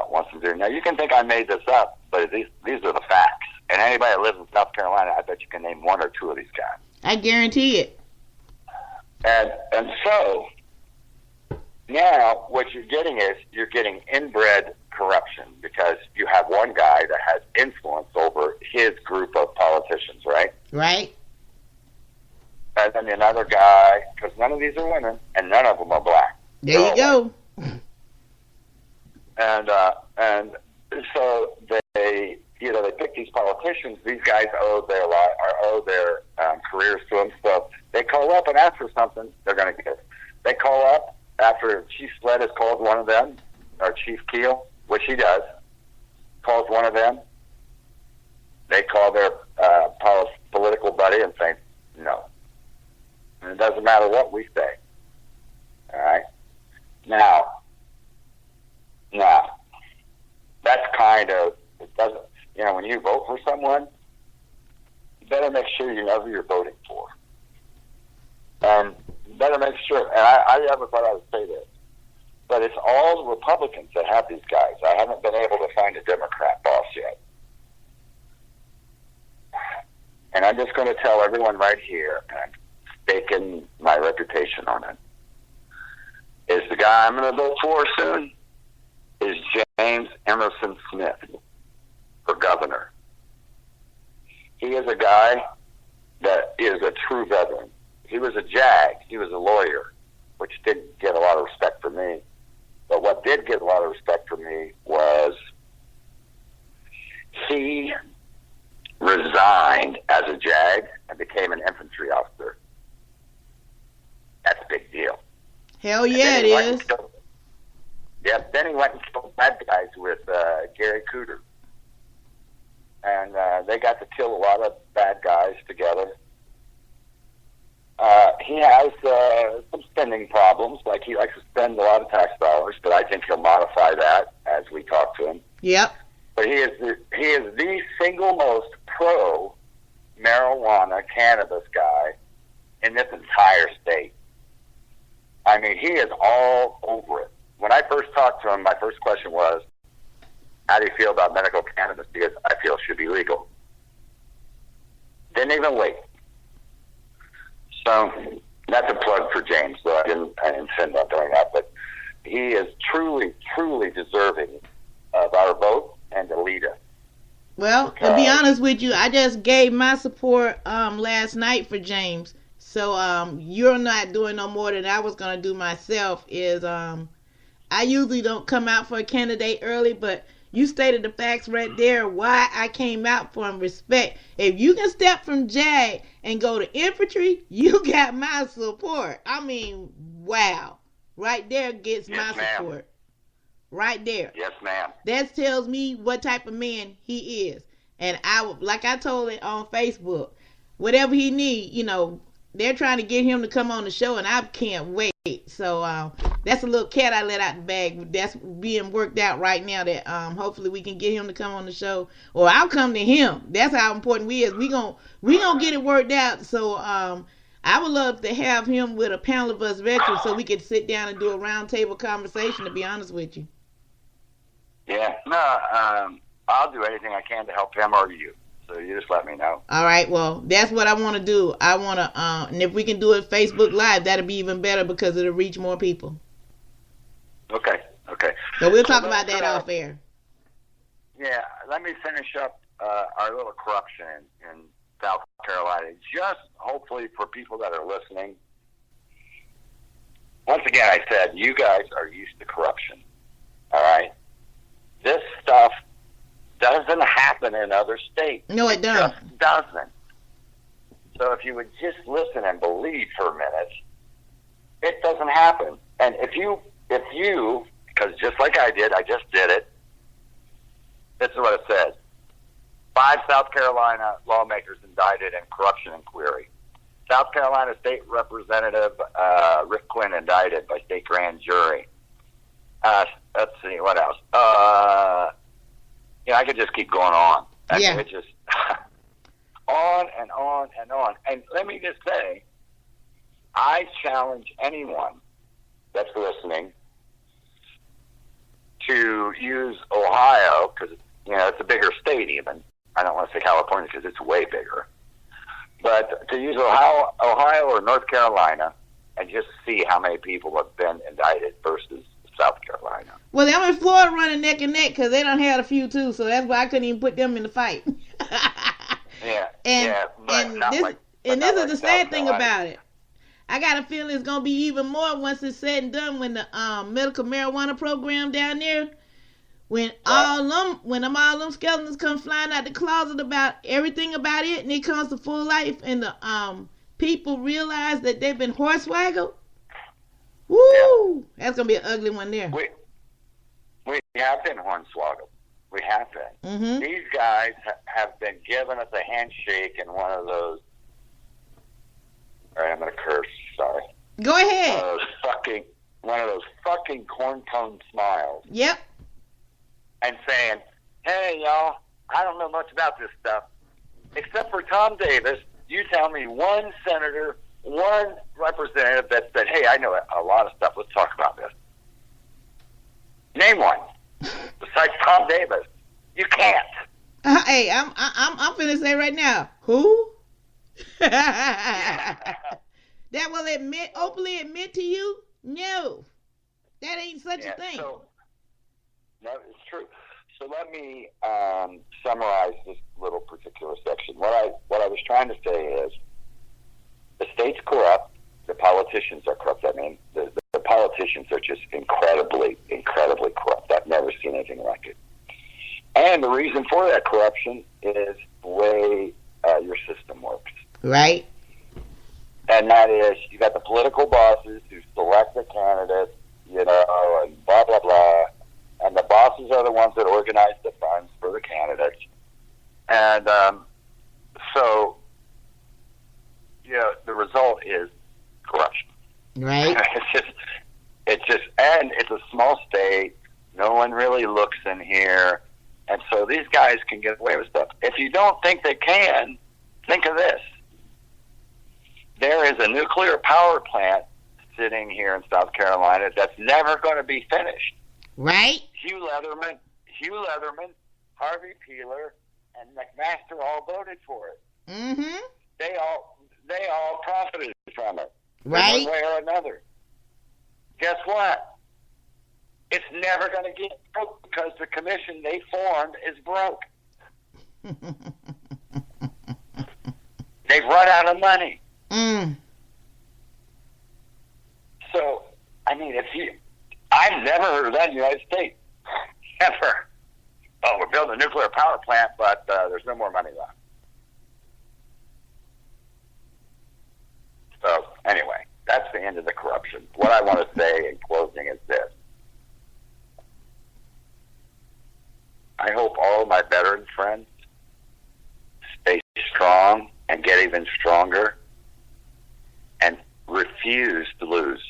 S3: wants to do. Now you can think I made this up, but these are the facts. And anybody that lives in South Carolina, I bet you can name 1 or 2 of these guys.
S1: I guarantee it.
S3: And so now what you're getting is inbred corruption, because you have one guy that has influence over his group of politicians, right?
S1: Right.
S3: And then another guy, because none of these are women, and none of them are black.
S1: There you go.
S3: And so they pick these politicians. These guys owe their careers to them. So they call up and ask for something, they're going to get it. They call up after Chief Sled has called one of them, or Chief Keel, which he does, calls one of them. They call their political buddy and say no. And it doesn't matter what we say. All right? Now, that's kind of, it doesn't, when you vote for someone, you better make sure you know who you're voting for. And you better make sure, and I never thought I would say this, but it's all the Republicans that have these guys. I haven't been able to find a Democrat boss yet. And I'm just going to tell everyone right here, and I'm staking my reputation on it, is the guy I'm going to vote for soon is James Emerson Smith for governor. He is a guy that is a true veteran. He was a JAG. He was a lawyer, which did get a lot of respect for me. But what did get a lot of respect for me was he resigned as a JAG and became an infantry officer. That's a big deal.
S1: Hell yeah, it is.
S3: Yep. Then he went and killed bad guys with Gary Cooter. And they got to kill a lot of bad guys together. He has some spending problems. Like, he likes to spend a lot of tax dollars, but I think he'll modify that as we talk to him.
S1: Yep.
S3: But he is the single most pro marijuana cannabis guy in this entire state. I mean, he is all over it. When I first talked to him, my first question was, how do you feel about medical cannabis? Because I feel it should be legal. Didn't even wait. So that's a plug for James, though I didn't intend on doing that. But he is truly, truly deserving of our vote, and to lead us.
S1: Well, to be honest with you, I just gave my support last night for James. So you're not doing no more than I was gonna do myself. I usually don't come out for a candidate early, but you stated the facts right there why I came out for him. Respect. If you can step from JAG and go to infantry, you got my support. I mean, wow. Right there gets my support. Right there.
S3: Yes, ma'am.
S1: That tells me what type of man he is. And like I told it on Facebook, whatever he need, they're trying to get him to come on the show, and I can't wait. So that's a little cat I let out the bag. That's being worked out right now. That hopefully we can get him to come on the show, or I'll come to him. That's how important we is. We gonna get it worked out. So I would love to have him with a panel of us veterans, so we could sit down and do a roundtable conversation. To be honest with you.
S3: Yeah. No. I'll do anything I can to help him or you. So you just let me know.
S1: All right. Well, that's what I want to do. I want to, and if we can do it Facebook Live, that'll be even better because it'll reach more people.
S3: Okay.
S1: So we'll talk about that off air.
S3: Yeah. Let me finish up our little corruption in South Carolina. Just hopefully for people that are listening. Once again, I said, you guys are used to corruption. All right. This stuff doesn't happen in other states.
S1: No, it doesn't.
S3: It just doesn't. So if you would just listen and believe for a minute, it doesn't happen. And if you, because just like I just did it, this is what it says. 5 South Carolina lawmakers indicted in corruption inquiry. South Carolina State Representative Rick Quinn indicted by state grand jury. Let's see, what else? I could just keep going on. I mean, it just on and on and on. And let me just say, I challenge anyone that's listening to use Ohio, because it's a bigger state even. I don't want to say California because it's way bigger. But to use Ohio or North Carolina and just see how many people have been indicted versus South Carolina.
S1: Well, them in Florida running neck and neck because they done had a few too, so that's why I couldn't even put them in the fight. And this is the sad thing about it. I got a feeling it's gonna be even more once it's said and done when the medical marijuana program down there, when all them skeletons come flying out the closet about everything about it, and it comes to full life, and the people realize that they've been horsewaggled. Woo! Yeah. That's gonna be an ugly one there.
S3: We have been hornswoggled. We have been.
S1: Mm-hmm.
S3: These guys have been giving us a handshake and one of those. All right, I'm gonna curse. Sorry.
S1: Go ahead.
S3: One of those fucking corn cone smiles.
S1: Yep.
S3: And saying, "Hey, y'all, I don't know much about this stuff, except for Tom Davis. You tell me one senator, one representative that said, hey, I know a lot of stuff. Let's talk about this. Name one. Besides Tom Davis. You can't."
S1: Hey, I'm finna say right now. Who? That will openly admit to you? No. That ain't such a thing.
S3: No, it's true. So let me summarize this little particular section. What I was trying to say is, the state's corrupt. The politicians are corrupt. I mean, the politicians are just incredibly, incredibly corrupt. I've never seen anything like it. And the reason for that corruption is the way your system works.
S1: Right.
S3: And that is, you got the political bosses who select the candidates, and blah, blah, blah. And the bosses are the ones that organize the funds for the candidates. And so, the result is corruption.
S1: Right.
S3: And it's a small state. No one really looks in here. And so these guys can get away with stuff. If you don't think they can, think of this. There is a nuclear power plant sitting here in South Carolina that's never going to be finished.
S1: Right.
S3: Hugh Leatherman, Harvey Peeler, and McMaster all voted for it.
S1: Mm-hmm.
S3: They all profited from it.
S1: Right.
S3: One way or another. Guess what? It's never going to get broke because the commission they formed is broke. They've run out of money. So, I mean, I've never heard of that in the United States. Never. Oh, we're building a nuclear power plant, but there's no more money left. So, anyway, that's the end of the corruption. What I want to say in closing is this. I hope all of my veteran friends stay strong and get even stronger and refuse to lose.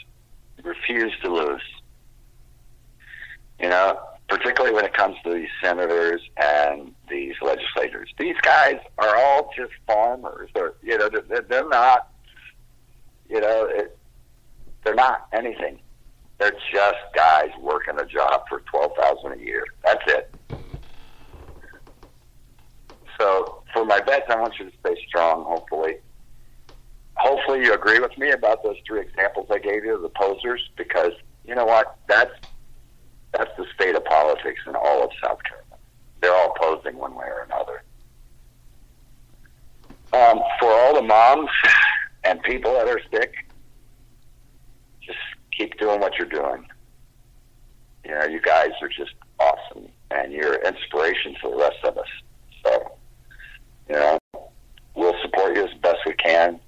S3: Refuse to lose. You know, particularly when it comes to these senators and these legislators. These guys are all just farmers. They're not, they're not anything. They're just guys working a job for $12,000 a year. That's it. So for my vets, I want you to stay strong, hopefully. Hopefully you agree with me about those 3 examples I gave you, the posers, because you know what? That's the state of politics in all of South Carolina. They're all posing one way or another. For all the moms and people that are sick, just keep doing what you're doing. You know, you guys are just awesome, and you're inspiration for the rest of us. So, we'll support you as best we can,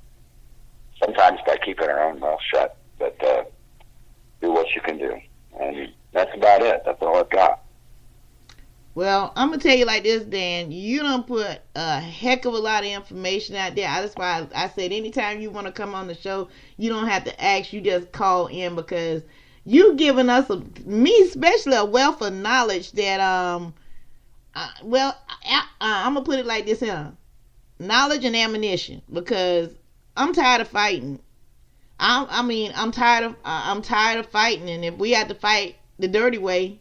S3: sometimes by keeping our own mouth shut, but do what you can do. And that's about it. That's all I've got.
S1: Well, I'm going to tell you like this, Dan. You don't put a heck of a lot of information out there. That's why I said anytime you want to come on the show, you don't have to ask. You just call in because you've given us, me especially, a wealth of knowledge that, I'm going to put it like this here. Knowledge and ammunition, because I'm tired of fighting. I'm tired of fighting, and if we have to fight the dirty way,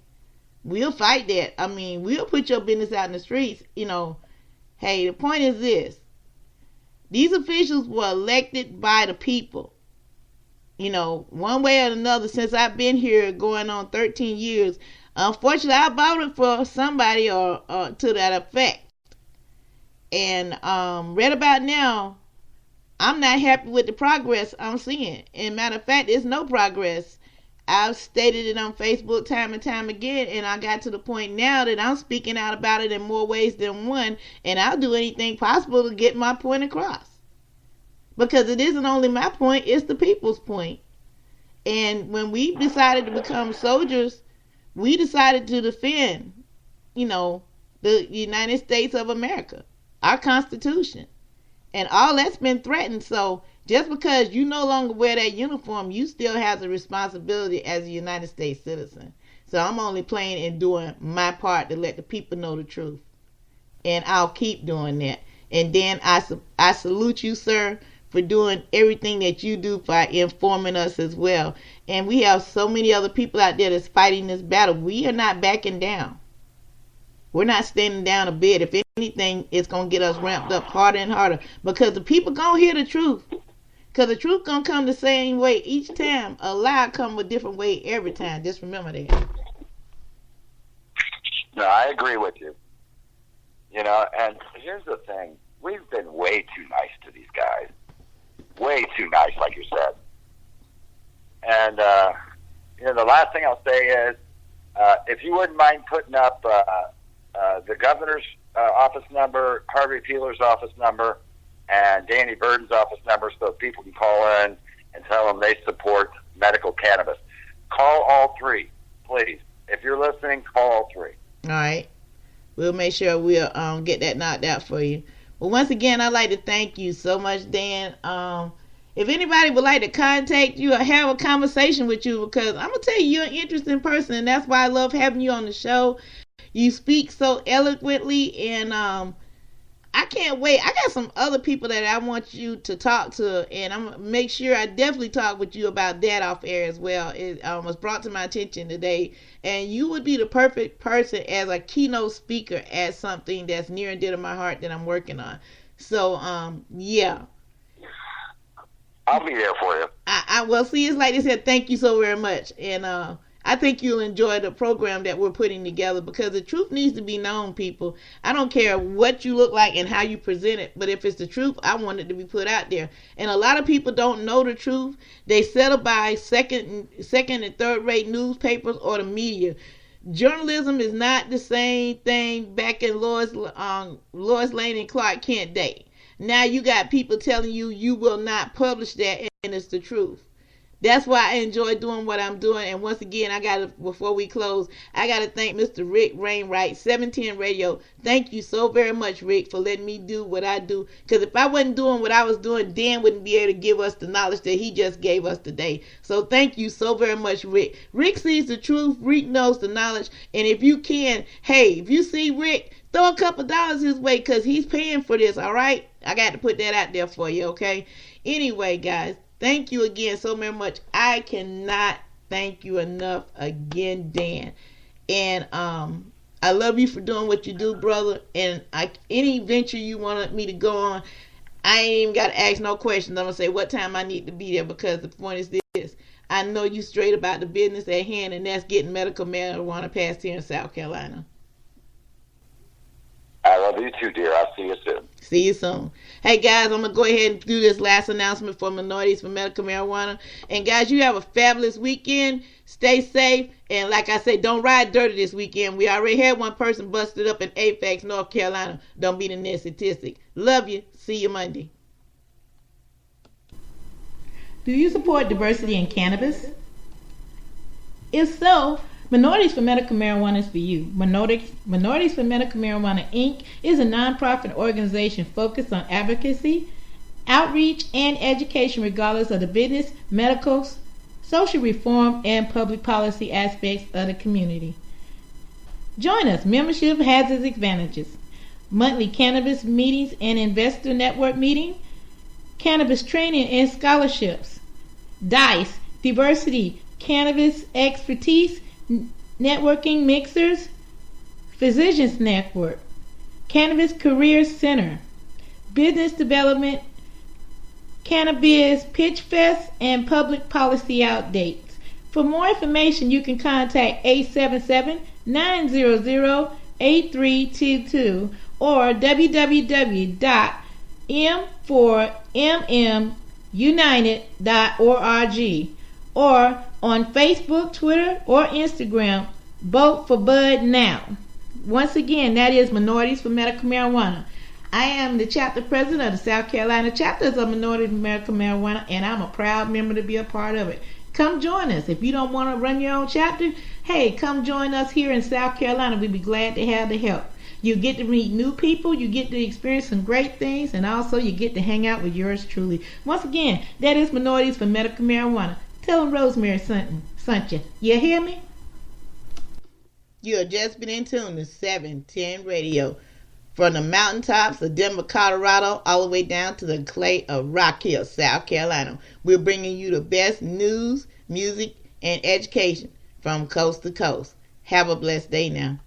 S1: we'll fight that. I mean, we'll put your business out in the streets. Hey, the point is this: these officials were elected by the people. One way or another, since I've been here going on 13 years, unfortunately, I voted for somebody or to that effect. And right about now, I'm not happy with the progress I'm seeing. And matter of fact, there's no progress. I've stated it on Facebook time and time again, and I got to the point now that I'm speaking out about it in more ways than one, and I'll do anything possible to get my point across. Because it isn't only my point, it's the people's point. And when we decided to become soldiers, we decided to defend, the United States of America, our Constitution. And all that's been threatened. So just because you no longer wear that uniform, you still have the responsibility as a United States citizen. So I'm only playing and doing my part to let the people know the truth. And I'll keep doing that. And then I salute you, sir, for doing everything that you do by informing us as well. And we have so many other people out there that's fighting this battle. We are not backing down. We're not standing down a bit. If anything, it's going to get us ramped up harder and harder. Because the people going to hear the truth. Because the truth going to come the same way each time. A lie come a different way every time. Just remember that.
S3: No, I agree with you. And here's the thing. We've been way too nice to these guys. Way too nice, like you said. And, the last thing I'll say is, if you wouldn't mind putting up the governor's office number, Harvey Peeler's office number, and Danny Burden's office number so people can call in and tell them they support medical cannabis. Call all 3, please. If you're listening, call all 3.
S1: All right. We'll make sure we'll get that knocked out for you. Well, once again, I'd like to thank you so much, Dan. If anybody would like to contact you or have a conversation with you, because I'm going to tell you, you're an interesting person, and that's why I love having you on the show. You speak so eloquently, and I can't wait. I got some other people that I want you to talk to, and I'm going to make sure I definitely talk with you about that off air as well. It was brought to my attention today, and you would be the perfect person as a keynote speaker at something that's near and dear to my heart that I'm working on. So, yeah.
S3: I'll be there for you.
S1: Well, see, it's like they said, thank you so very much. And I think you'll enjoy the program that we're putting together, because the truth needs to be known, people. I don't care what you look like and how you present it, but if it's the truth, I want it to be put out there. And a lot of people don't know the truth. They settle by second and third rate newspapers or the media. Journalism is not the same thing back in Lois Lane and Clark Kent day. Now you got people telling you will not publish that, and it's the truth. That's why I enjoy doing what I'm doing. And once again, before we close, I got to thank Mr. Rick Wainwright, 710 Radio. Thank you so very much, Rick, for letting me do what I do. Because if I wasn't doing what I was doing, Dan wouldn't be able to give us the knowledge that he just gave us today. So thank you so very much, Rick. Rick sees the truth. Rick knows the knowledge. And if you can, hey, if you see Rick, throw a couple dollars his way, because he's paying for this, all right? I got to put that out there for you, okay? Anyway, guys. Thank you again so very much. I cannot thank you enough again, Dan. And I love you for doing what you do, brother. And any venture you want me to go on, I ain't even got to ask no questions. I'm going to say what time I need to be there, because the point is this. I know you straight about the business at hand, and that's getting medical marijuana passed here in South Carolina.
S3: I love you too, dear. I'll see you soon.
S1: See you soon. Hey, guys, I'm going to go ahead and do this last announcement for Minorities for Medical Marijuana. And, guys, you have a fabulous weekend. Stay safe. And, like I said, don't ride dirty this weekend. We already had one person busted up in Apex, North Carolina. Don't be the next statistic. Love you. See you Monday. Do you support diversity in cannabis? If so, Minorities for Medical Marijuana is for you. Minorities for Medical Marijuana, Inc. is a nonprofit organization focused on advocacy, outreach, and education regardless of the business, medical, social reform, and public policy aspects of the community. Join us. Membership has its advantages. Monthly cannabis meetings and investor network meeting, cannabis training and scholarships, DICE, diversity, cannabis expertise, networking mixers, physicians network, cannabis career center, business development, cannabis pitch fest, and public policy updates. For more information, you can contact 877-900-8322 or www.m4mmunited.org, or on Facebook, Twitter, or Instagram. Vote for Bud now. Once again, that is Minorities for Medical Marijuana. I am the chapter president of the South Carolina chapters of Minorities for Medical Marijuana, and I'm a proud member to be a part of it. Come join us. If you don't want to run your own chapter, hey, come join us here in South Carolina. We'd be glad to have the help. You get to meet new people, you get to experience some great things, and also you get to hang out with yours truly. Once again, that is Minorities for Medical Marijuana. Tell them Rosemary sent you. You hear me? You have just been in tune to 710 Radio. From the mountaintops of Denver, Colorado, all the way down to the clay of Rock Hill, South Carolina. We're bringing you the best news, music, and education from coast to coast. Have a blessed day now.